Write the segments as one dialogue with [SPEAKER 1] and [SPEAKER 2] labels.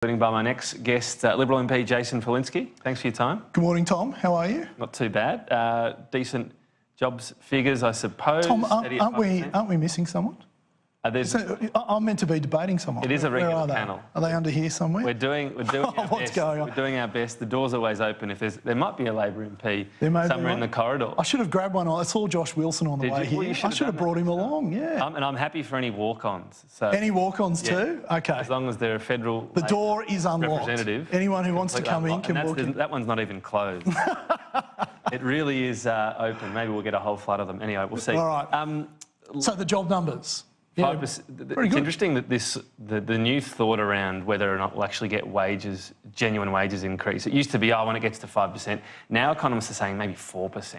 [SPEAKER 1] Joining by my next guest, Liberal MP Jason Falinski. Thanks for your time.
[SPEAKER 2] Good morning, Tom. How are you?
[SPEAKER 1] Not too bad. Decent jobs figures, I suppose.
[SPEAKER 2] Tom, aren't we missing someone? I'm meant to be debating someone.
[SPEAKER 1] It is a regular
[SPEAKER 2] Where are
[SPEAKER 1] panel.
[SPEAKER 2] Are they under here somewhere?
[SPEAKER 1] We're doing our best.
[SPEAKER 2] What's going on?
[SPEAKER 1] We're doing our best. The door's always open. There might be a Labor MP somewhere in the corridor.
[SPEAKER 2] I should have grabbed one. I saw Josh Wilson on the way here. I should have brought him along. Yeah.
[SPEAKER 1] And I'm happy for any walk-ons. So
[SPEAKER 2] any walk-ons too? Okay.
[SPEAKER 1] As long as they're a federal.
[SPEAKER 2] The door is unlocked.
[SPEAKER 1] Representative.
[SPEAKER 2] Anyone who wants to come in can walk in.
[SPEAKER 1] That one's not even closed. It really is open. Maybe we'll get a whole flood of them. Anyway, we'll see.
[SPEAKER 2] All right. So the job numbers. Yeah,
[SPEAKER 1] it's interesting that the new thought around whether or not we'll actually get genuine wages increase. It used to be, when it gets to 5%. Now economists are saying maybe 4%.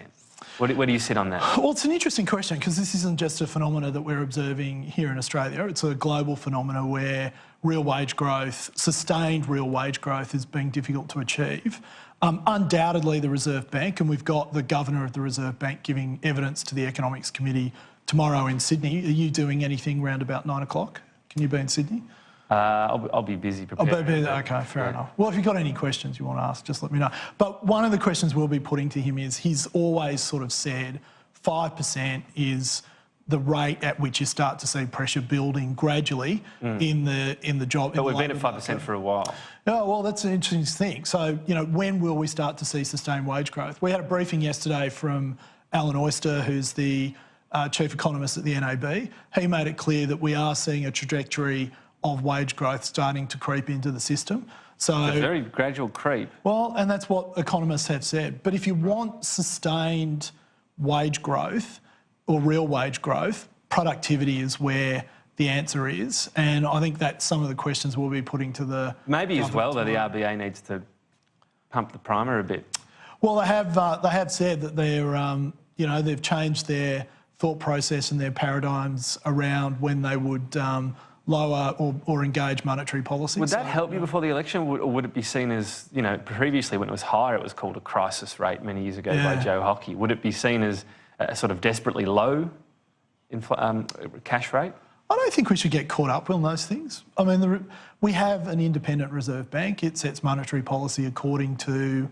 [SPEAKER 1] Where do you sit on that?
[SPEAKER 2] Well, it's an interesting question because this isn't just a phenomena that we're observing here in Australia. It's a global phenomena where real wage growth, sustained real wage growth, is being difficult to achieve. Undoubtedly, the Reserve Bank, and we've got the Governor of the Reserve Bank giving evidence to the Economics Committee tomorrow in Sydney. Are you doing anything round about 9 o'clock? Can you be in Sydney?
[SPEAKER 1] I'll be busy preparing.
[SPEAKER 2] Okay, fair enough. Well, if you've got any questions you want to ask, just let me know. But one of the questions we'll be putting to him is he's always sort of said 5% is the rate at which you start to see pressure building gradually in the job.
[SPEAKER 1] But we've been at 5% for a while.
[SPEAKER 2] Oh, well, that's an interesting thing. So, when will we start to see sustained wage growth? We had a briefing yesterday from Alan Oyster, who's the chief economist at the NAB. He made it clear that we are seeing a trajectory of wage growth starting to creep into the system. So
[SPEAKER 1] a very gradual creep.
[SPEAKER 2] Well, and that's what economists have said. But if you want sustained wage growth or real wage growth, productivity is where the answer is. And I think that's some of the questions we'll be putting to the
[SPEAKER 1] maybe as well that the RBA needs to pump the primer a bit.
[SPEAKER 2] Well, they have said that they're they've changed their thought process and their paradigms around when they would lower or engage monetary policy.
[SPEAKER 1] Would that help you before the election, or would it be seen as, previously when it was higher it was called a crisis rate many years ago by Joe Hockey? Would it be seen as a sort of desperately low cash rate?
[SPEAKER 2] I don't think we should get caught up on those things. I mean, we have an independent Reserve Bank. It sets monetary policy according to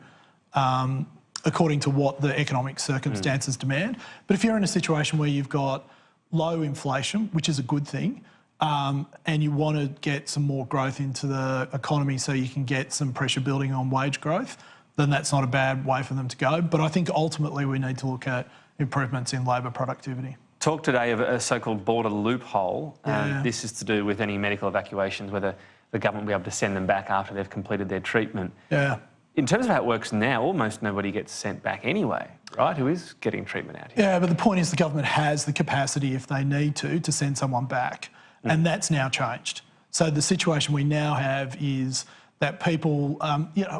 [SPEAKER 2] what the economic circumstances demand. But if you're in a situation where you've got low inflation, which is a good thing, and you want to get some more growth into the economy so you can get some pressure building on wage growth, then that's not a bad way for them to go. But I think ultimately we need to look at improvements in labour productivity.
[SPEAKER 1] Talk today of a so-called border loophole. This is to do with any medical evacuations, whether the government will be able to send them back after they've completed their treatment.
[SPEAKER 2] Yeah.
[SPEAKER 1] In terms of how it works now, almost nobody gets sent back anyway, right, who is getting treatment out here?
[SPEAKER 2] Yeah, but the point is the government has the capacity, if they need to send someone back. And that's now changed. So the situation we now have is that people,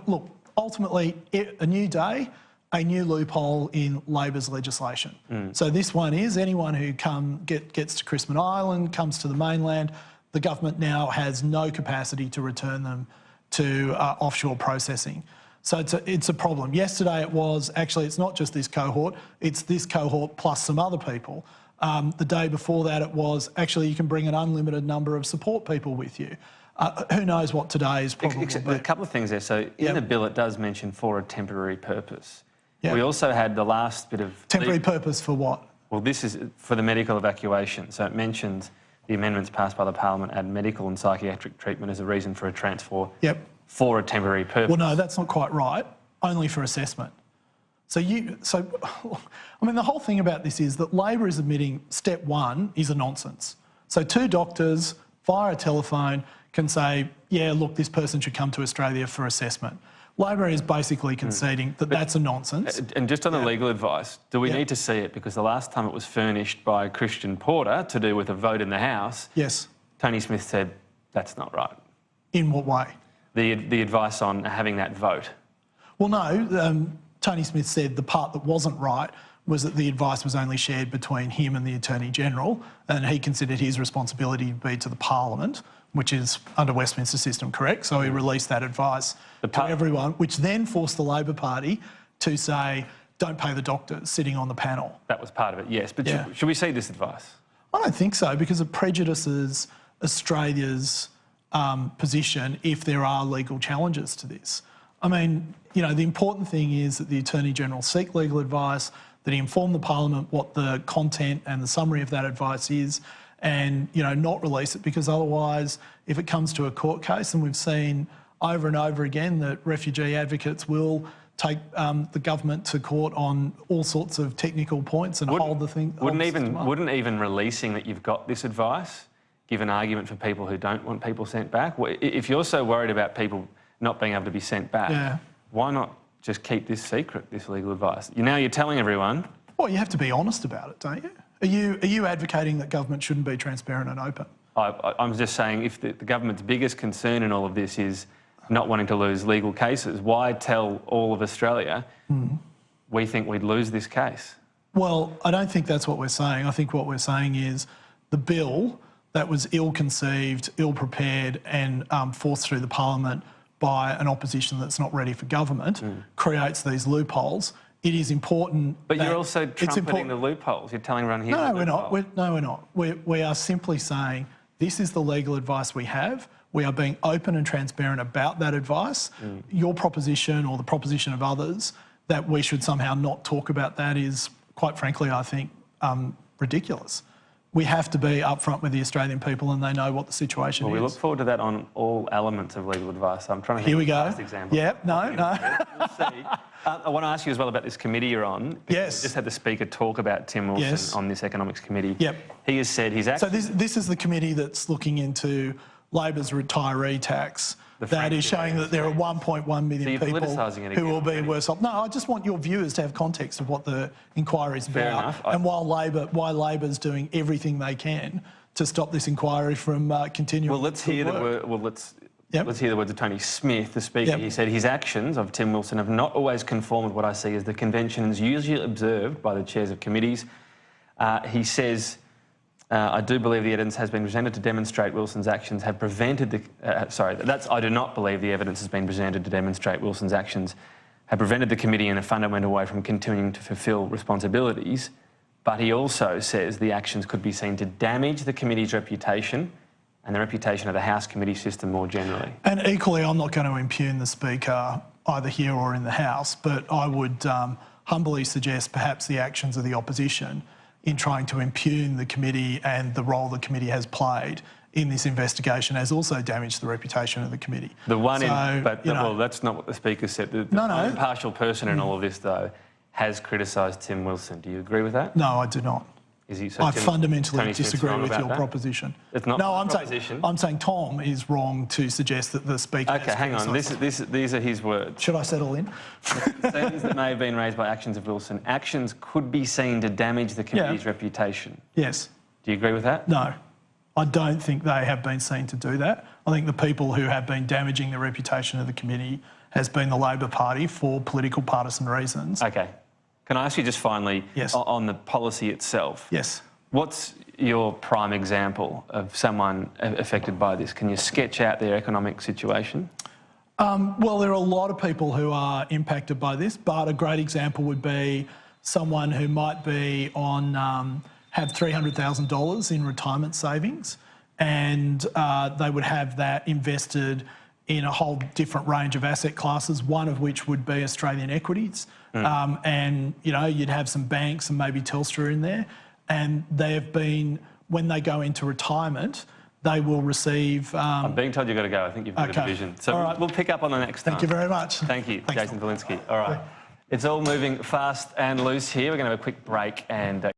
[SPEAKER 2] look, ultimately, a new day, a new loophole in Labor's legislation. So this one is anyone who gets to Christmas Island, comes to the mainland, the government now has no capacity to return them to offshore processing. So it's a problem. Yesterday it was, actually it's not just this cohort, it's this cohort plus some other people. The day before that it was, actually you can bring an unlimited number of support people with you. Who knows what today's problem will be.
[SPEAKER 1] A couple of things there. So in the bill it does mention for a temporary purpose.
[SPEAKER 2] Yep.
[SPEAKER 1] We also had the last bit of...
[SPEAKER 2] Temporary purpose for what?
[SPEAKER 1] Well, this is for the medical evacuation. So it mentions the amendments passed by the Parliament add medical and psychiatric treatment as a reason for a transfer for a temporary purpose.
[SPEAKER 2] Well, no, that's not quite right. Only for assessment. I mean, the whole thing about this is that Labor is admitting step one is a nonsense. So two doctors via a telephone can say, yeah, look, this person should come to Australia for assessment. Labor is basically conceding that that's a nonsense.
[SPEAKER 1] And just on the legal advice, do we need to see it? Because the last time it was furnished by Christian Porter to do with a vote in the House, Tony Smith said that's not right.
[SPEAKER 2] In what way?
[SPEAKER 1] The advice on having that vote.
[SPEAKER 2] Well, no. Tony Smith said the part that wasn't right was that the advice was only shared between him and the Attorney-General, and he considered his responsibility to be to the Parliament, which is under Westminster system, correct? So he released that advice to everyone, which then forced the Labor Party to say, don't pay the doctors sitting on the panel.
[SPEAKER 1] That was part of it, yes. But should we see this advice?
[SPEAKER 2] I don't think so, because it prejudices Australia's position if there are legal challenges to this. I mean, you know, the important thing is that the Attorney-General seek legal advice, that he inform the Parliament what the content and the summary of that advice is, and, you know, not release it, because otherwise, if it comes to a court case, and we've seen over and over again that refugee advocates will take the government to court on all sorts of technical points and hold the thing.
[SPEAKER 1] Wouldn't even releasing that you've got this advice give an argument for people who don't want people sent back? If you're so worried about people not being able to be sent back, why not just keep this secret, this legal advice? Now you're telling everyone.
[SPEAKER 2] Well, you have to be honest about it, don't you? Are you advocating that government shouldn't be transparent and open?
[SPEAKER 1] I'm just saying, if the government's biggest concern in all of this is not wanting to lose legal cases, why tell all of Australia we think we'd lose this case? Well,
[SPEAKER 2] I don't think that's what we're saying. I think what we're saying is the bill that was ill-conceived, ill-prepared and forced through the Parliament by an opposition that's not ready for government creates these loopholes. It is important.
[SPEAKER 1] But you're also trumpeting the loopholes. You're telling everyone here.
[SPEAKER 2] No, we're not. We're not. We are simply saying this is the legal advice we have. We are being open and transparent about that advice. Your proposition, or the proposition of others, that we should somehow not talk about that is, quite frankly, I think, ridiculous. We have to be upfront with the Australian people, and they know what the situation is.
[SPEAKER 1] Well, we look forward to that on all elements of legal advice. I'm trying to think
[SPEAKER 2] Here we go.
[SPEAKER 1] of the example.
[SPEAKER 2] Yep, no.
[SPEAKER 1] We'll see. I want to ask you as well about this committee you're on.
[SPEAKER 2] Yes.
[SPEAKER 1] We just had the Speaker talk about Tim Wilson on this economics committee.
[SPEAKER 2] Yep.
[SPEAKER 1] He has said he's actually...
[SPEAKER 2] So this is the committee that's looking into Labor's retiree tax. That is showing that there are 1.1 million people who will be worse off. No, I just want your viewers to have context of what the inquiry is about.
[SPEAKER 1] Fair enough.
[SPEAKER 2] And why Labor's doing everything they can to stop this inquiry from continuing.
[SPEAKER 1] Well, let's hear let's hear the words of Tony Smith, the Speaker. He said his actions of Tim Wilson have not always conformed with what I see as the conventions usually observed by the chairs of committees. He says, I do believe the evidence has been presented to demonstrate Wilson's actions have prevented the... I do not believe the evidence has been presented to demonstrate Wilson's actions have prevented the committee in a fundamental way from continuing to fulfil responsibilities. But he also says the actions could be seen to damage the committee's reputation and the reputation of the House committee system more generally.
[SPEAKER 2] And equally, I'm not going to impugn the Speaker either here or in the House, but I would humbly suggest perhaps the actions of the opposition in trying to impugn the committee and the role the committee has played in this investigation has also damaged the reputation of the committee.
[SPEAKER 1] Well, that's not what the Speaker said. The impartial person in all of this, though, has criticised Tim Wilson. Do you agree with that?
[SPEAKER 2] No, I do not. I fundamentally disagree with your proposition.
[SPEAKER 1] It's not a proposition.
[SPEAKER 2] I'm saying Tom is wrong to suggest that the Speaker...
[SPEAKER 1] OK, hang on. These are his words.
[SPEAKER 2] Should I settle in?
[SPEAKER 1] Concerns that may have been raised by actions of Wilson. Actions could be seen to damage the committee's reputation.
[SPEAKER 2] Yes.
[SPEAKER 1] Do you agree with that?
[SPEAKER 2] No. I don't think they have been seen to do that. I think the people who have been damaging the reputation of the committee has been the Labor Party for political partisan reasons.
[SPEAKER 1] OK. Can I ask you just finally on the policy itself?
[SPEAKER 2] Yes.
[SPEAKER 1] What's your prime example of someone affected by this? Can you sketch out their economic situation?
[SPEAKER 2] Well, there are a lot of people who are impacted by this, but a great example would be someone who might be on have $300,000 in retirement savings, and they would have that invested in a whole different range of asset classes, one of which would be Australian equities. And, you know, you'd have some banks and maybe Telstra in there. And they have been, when they go into retirement, they will receive...
[SPEAKER 1] I'm being told you've got to go. I think you've got a division. So we'll pick up on the next time.
[SPEAKER 2] Thank you very much.
[SPEAKER 1] Thank you, Jason Falinski. All right. It's all moving fast and loose here. We're going to have a quick break and...